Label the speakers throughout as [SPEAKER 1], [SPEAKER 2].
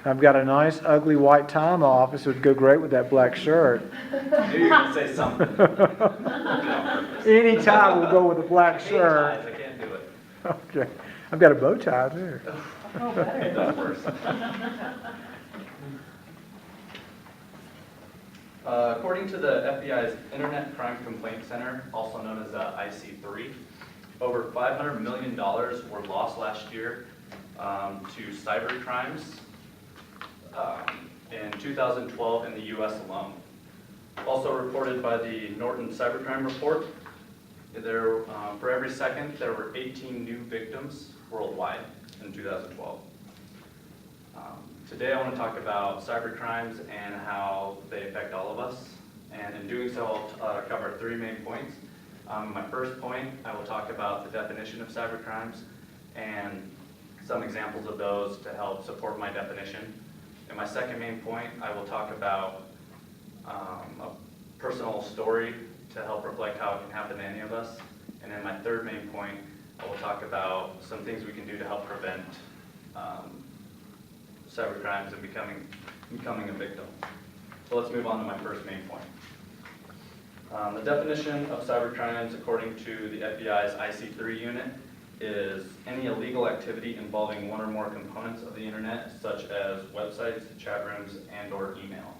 [SPEAKER 1] I've got a nice, ugly white tie in my office. It would go great with that black shirt.
[SPEAKER 2] I knew you were going to say something.
[SPEAKER 1] Any tie will go with a black
[SPEAKER 2] I hate
[SPEAKER 1] shirt.
[SPEAKER 2] ties, I can't do it.
[SPEAKER 1] Okay. I've got a bow tie too.
[SPEAKER 2] That's worse. According to the FBI's Internet Crime Complaint Center, also known as IC3, over $500 million were lost last year to cyber crimes in 2012 in the U.S. alone. Also reported by the Norton Cybercrime Report, for every second there were 18 new victims worldwide in 2012. Today I want to talk about cyber crimes and how they affect all of us. And in doing so, I'll cover 3 main points. My first point, I will talk about the definition of cyber crimes and some examples of those to help support my definition. In my second main point, I will talk about a personal story to help reflect how it can happen to any of us. And in my third main point, I will talk about some things we can do to help prevent cyber crimes and becoming a victim. So let's move on to my first main point. The definition of cyber crimes, according to the FBI's IC3 unit, is any illegal activity involving one or more components of the internet, such as websites, chat rooms, and/or email.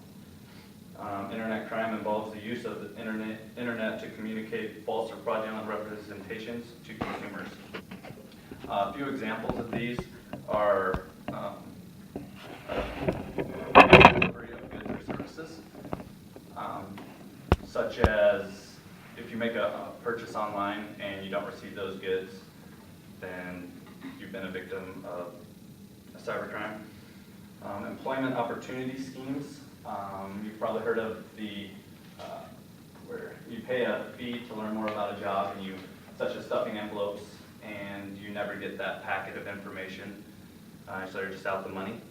[SPEAKER 2] Internet crime involves the use of the internet to communicate false or fraudulent representations to consumers. A few examples of these are delivery of goods or services, such as if you make a purchase online and you don't receive those goods, then you've been a victim of a cybercrime. Employment opportunity schemes. You've probably heard of the where you pay a fee to learn more about a job, and such as stuffing envelopes, and you never get that packet of information, so you're just out the money.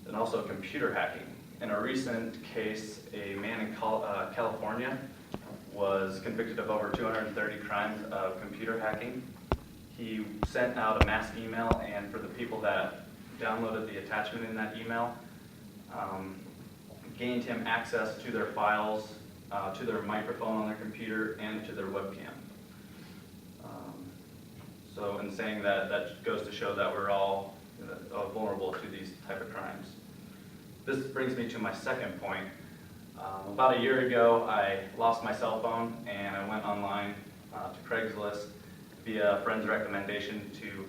[SPEAKER 2] And also computer hacking. In a recent case, a man in California was convicted of over 230 crimes of computer hacking. He sent out a mass email, and for the people that downloaded the attachment in that email, gained him access to their files, to their microphone on their computer, and to their webcam. So in saying that, that goes to show that we're all vulnerable to these type of crimes. This brings me to my second point. About a year ago, I lost my cell phone, and I went online to Craigslist via a friend's recommendation to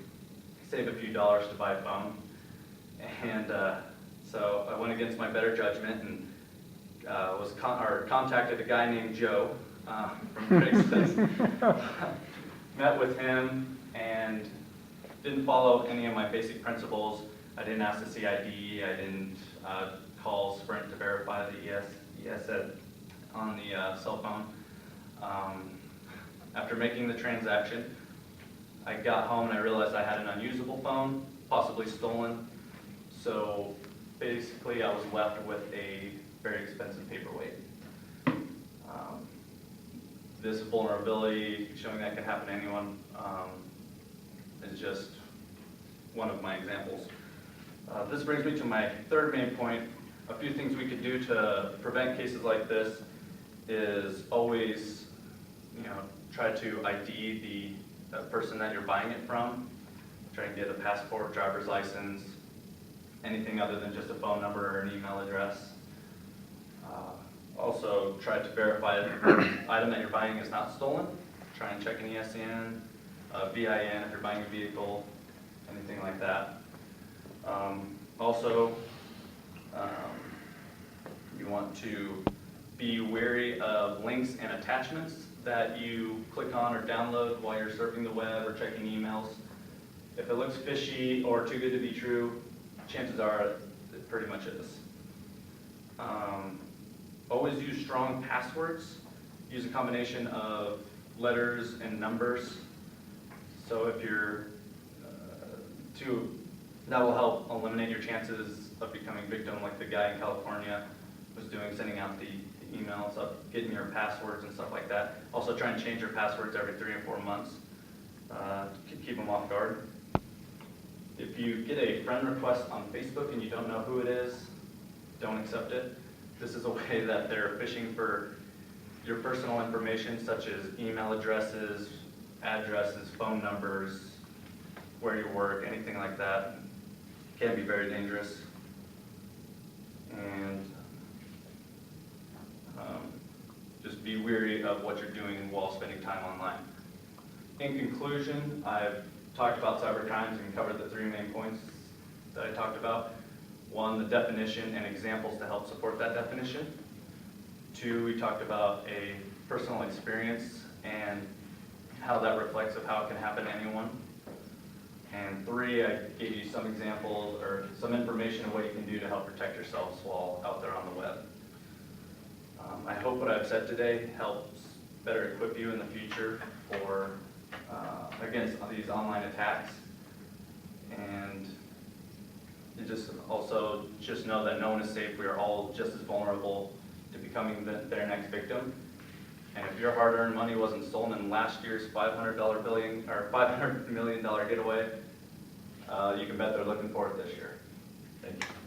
[SPEAKER 2] save a few dollars to buy a phone. And so I went against my better judgment and contacted a guy named Joe from Craigslist. Met with him and didn't follow any of my basic principles. I didn't ask the CID. I didn't call Sprint to verify the ESS on the cell phone. After making the transaction, I got home and I realized I had an unusable phone, possibly stolen. So basically, I was left with a very expensive paperweight. This vulnerability, showing that can happen to anyone, is just one of my examples. This brings me to my third main point. A few things we could do to prevent cases like this is always, try to ID the person that you're buying it from. Try and get a passport, driver's license, anything other than just a phone number or an email address. Also, try to verify that the item that you're buying is not stolen. Try and check an ESN, VIN if you're buying a vehicle, anything like that. Also, you want to be wary of links and attachments that you click on or download while you're surfing the web or checking emails. If it looks fishy or too good to be true, chances are it pretty much is. Always use strong passwords. Use a combination of letters and numbers. So if you're, that will help eliminate your chances of becoming victim like the guy in California was doing, sending out the emails, getting your passwords and stuff like that. Also try and change your passwords every 3 or 4 months to keep them off guard. If you get a friend request on Facebook and you don't know who it is, don't accept it. This is a way that they're fishing for your personal information, such as email addresses, addresses, phone numbers, where you work, anything like that. Can be very dangerous. And just be wary of what you're doing while spending time online. In conclusion, I've talked about cyber crimes and covered the 3 main points that I talked about. 1, the definition and examples to help support that definition. 2, we talked about a personal experience and how that reflects of how it can happen to anyone. And 3, I gave you some examples or some information of what you can do to help protect yourselves while out there on the web. I hope what I've said today helps better equip you in the future for against these online attacks. And you just also just know that no one is safe. We are all just as vulnerable to becoming their next victim. And if your hard-earned money wasn't stolen in last year's $500 million getaway, you can bet they're looking for it this year. Thank you.